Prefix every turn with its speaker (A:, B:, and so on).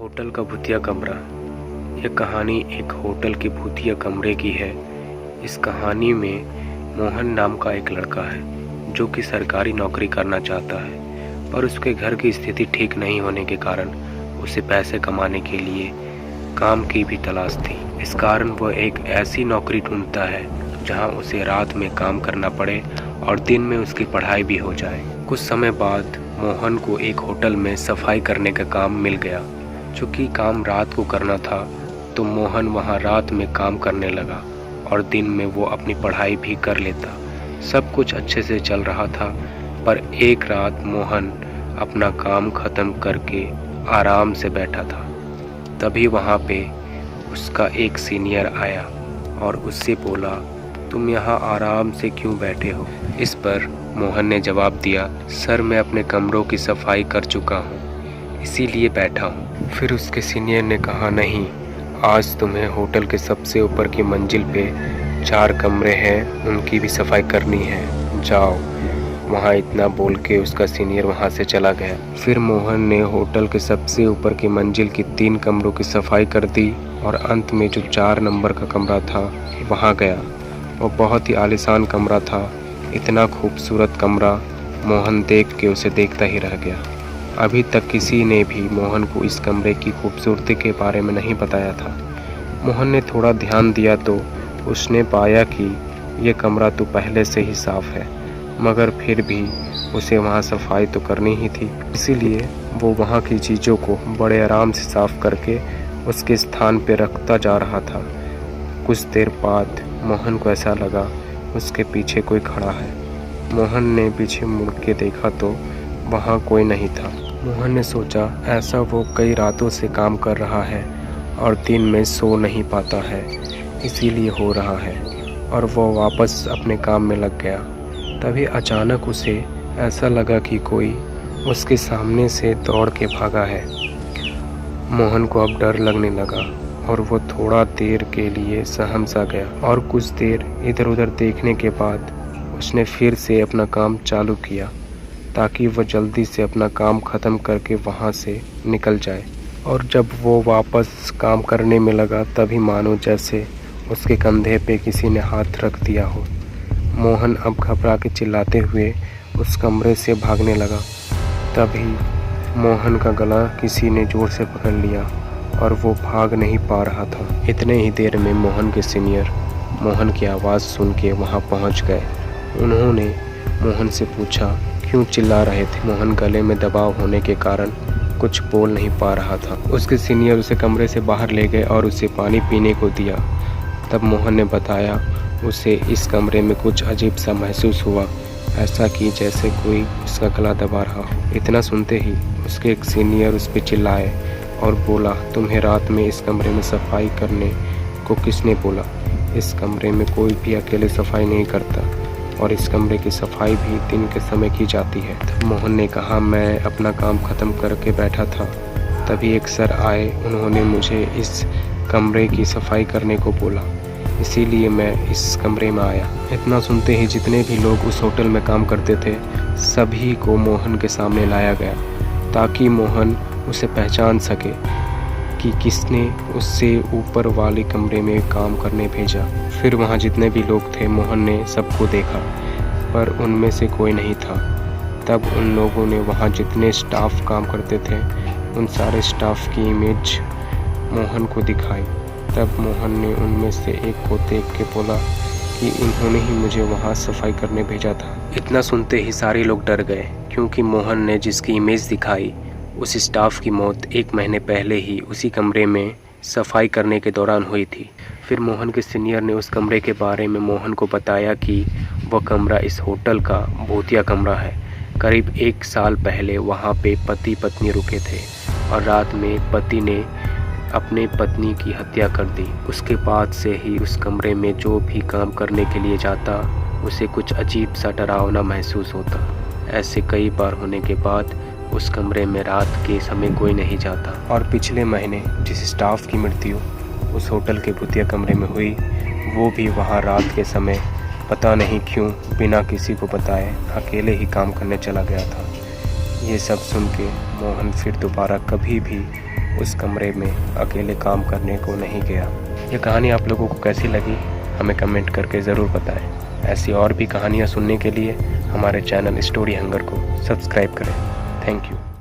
A: Hotel का भूतिया कमरा। यह कहानी एक होटल के भूतिया कमरे की है। इस कहानी में मोहन नाम का एक लड़का है जो कि सरकारी नौकरी करना चाहता है, पर उसके घर की स्थिति ठीक नहीं होने के कारण उसे पैसे कमाने के लिए काम की भी तलाश थी। इस कारण वह एक ऐसी नौकरी ढूंढता है जहां उसे रात में काम करना पड़े और दिन में उसकी पढ़ाई भी हो जाए। कुछ समय बाद मोहन को एक होटल में सफाई करने का काम मिल गया। चूँकि काम रात को करना था तो मोहन वहां रात में काम करने लगा और दिन में वो अपनी पढ़ाई भी कर लेता। सब कुछ अच्छे से चल रहा था, पर एक रात मोहन अपना काम ख़त्म करके आराम से बैठा था। तभी वहाँ पे उसका एक सीनियर आया और उससे बोला, तुम यहाँ आराम से क्यों बैठे हो? इस पर मोहन ने जवाब दिया, सर मैं अपने कमरों की सफाई कर चुका हूँ, इसीलिए बैठा हूँ। फिर उसके सीनियर ने कहा, नहीं, आज तुम्हें होटल के सबसे ऊपर की मंजिल पे 4 कमरे हैं, उनकी भी सफाई करनी है, जाओ वहाँ। इतना बोल के उसका सीनियर वहाँ से चला गया। फिर मोहन ने होटल के सबसे ऊपर की मंजिल की 3 कमरों की सफाई कर दी और अंत में जो 4 नंबर का कमरा था वहाँ गया। वो बहुत ही आलीशान कमरा था। इतना खूबसूरत कमरा मोहन देख के उसे देखता ही रह गया। अभी तक किसी ने भी मोहन को इस कमरे की खूबसूरती के बारे में नहीं बताया था। मोहन ने थोड़ा ध्यान दिया तो उसने पाया कि यह कमरा तो पहले से ही साफ़ है, मगर फिर भी उसे वहाँ सफाई तो करनी ही थी। इसीलिए वो वहाँ की चीज़ों को बड़े आराम से साफ़ करके उसके स्थान पर रखता जा रहा था। कुछ देर बाद मोहन को ऐसा लगा उसके पीछे कोई खड़ा है। मोहन ने पीछे मुड़ के देखा तो वहाँ कोई नहीं था। मोहन ने सोचा ऐसा वो कई रातों से काम कर रहा है और दिन में सो नहीं पाता है, इसीलिए हो रहा है, और वो वापस अपने काम में लग गया। तभी अचानक उसे ऐसा लगा कि कोई उसके सामने से दौड़ के भागा है। मोहन को अब डर लगने लगा और वो थोड़ा देर के लिए सहम सा गया और कुछ देर इधर उधर देखने के बाद उसने फिर से अपना काम चालू किया ताकि वह जल्दी से अपना काम ख़त्म करके वहाँ से निकल जाए। और जब वो वापस काम करने में लगा तभी मानो जैसे उसके कंधे पे किसी ने हाथ रख दिया हो। मोहन अब घबरा के चिल्लाते हुए उस कमरे से भागने लगा। तभी मोहन का गला किसी ने ज़ोर से पकड़ लिया और वो भाग नहीं पा रहा था। इतने ही देर में मोहन के सीनियर मोहन की आवाज़ सुन के वहाँ पहुँच गए। उन्होंने मोहन से पूछा, क्यों चिल्ला रहे थे? मोहन गले में दबाव होने के कारण कुछ बोल नहीं पा रहा था। उसके सीनियर उसे कमरे से बाहर ले गए और उसे पानी पीने को दिया। तब मोहन ने बताया उसे इस कमरे में कुछ अजीब सा महसूस हुआ, ऐसा कि जैसे कोई उसका गला दबा रहा हो। इतना सुनते ही उसके एक सीनियर उस पर चिल्लाए और बोला, तुम्हें रात में इस कमरे में सफाई करने को किसने बोला? इस कमरे में कोई भी अकेले सफाई नहीं करता और इस कमरे की सफाई भी दिन के समय की जाती है। तब मोहन ने कहा, मैं अपना काम ख़त्म करके बैठा था, तभी एक सर आए, उन्होंने मुझे इस कमरे की सफाई करने को बोला, इसीलिए मैं इस कमरे में आया। इतना सुनते ही जितने भी लोग उस होटल में काम करते थे सभी को मोहन के सामने लाया गया ताकि मोहन उसे पहचान सके कि किसने उससे ऊपर वाले कमरे में काम करने भेजा। फिर वहाँ जितने भी लोग थे मोहन ने सबको देखा, पर उनमें से कोई नहीं था। तब उन लोगों ने वहाँ जितने स्टाफ काम करते थे उन सारे स्टाफ की इमेज मोहन को दिखाई। तब मोहन ने उनमें से एक को देख के बोला कि इन्होंने ही मुझे वहाँ सफाई करने भेजा था। इतना सुनते ही सारे लोग डर गए, क्योंकि मोहन ने जिसकी इमेज दिखाई उस स्टाफ की मौत 1 महीने पहले ही उसी कमरे में सफाई करने के दौरान हुई थी। फिर मोहन के सीनियर ने उस कमरे के बारे में मोहन को बताया कि वह कमरा इस होटल का भूतिया कमरा है। करीब 1 साल पहले वहाँ पे पति पत्नी रुके थे और रात में पति ने अपने पत्नी की हत्या कर दी। उसके बाद से ही उस कमरे में जो भी काम करने के लिए जाता उसे कुछ अजीब सा डरावना महसूस होता। ऐसे कई बार होने के बाद उस कमरे में रात के समय कोई नहीं जाता। और पिछले महीने जिस स्टाफ की मृत्यु उस होटल के भूतिया कमरे में हुई वो भी वहाँ रात के समय पता नहीं क्यों बिना किसी को बताए अकेले ही काम करने चला गया था। ये सब सुन के मोहन फिर दोबारा कभी भी उस कमरे में अकेले काम करने को नहीं गया। यह कहानी आप लोगों को कैसी लगी हमें कमेंट करके ज़रूर बताएं। ऐसी और भी कहानियाँ सुनने के लिए हमारे चैनल स्टोरी हंगर को सब्सक्राइब करें। Thank you.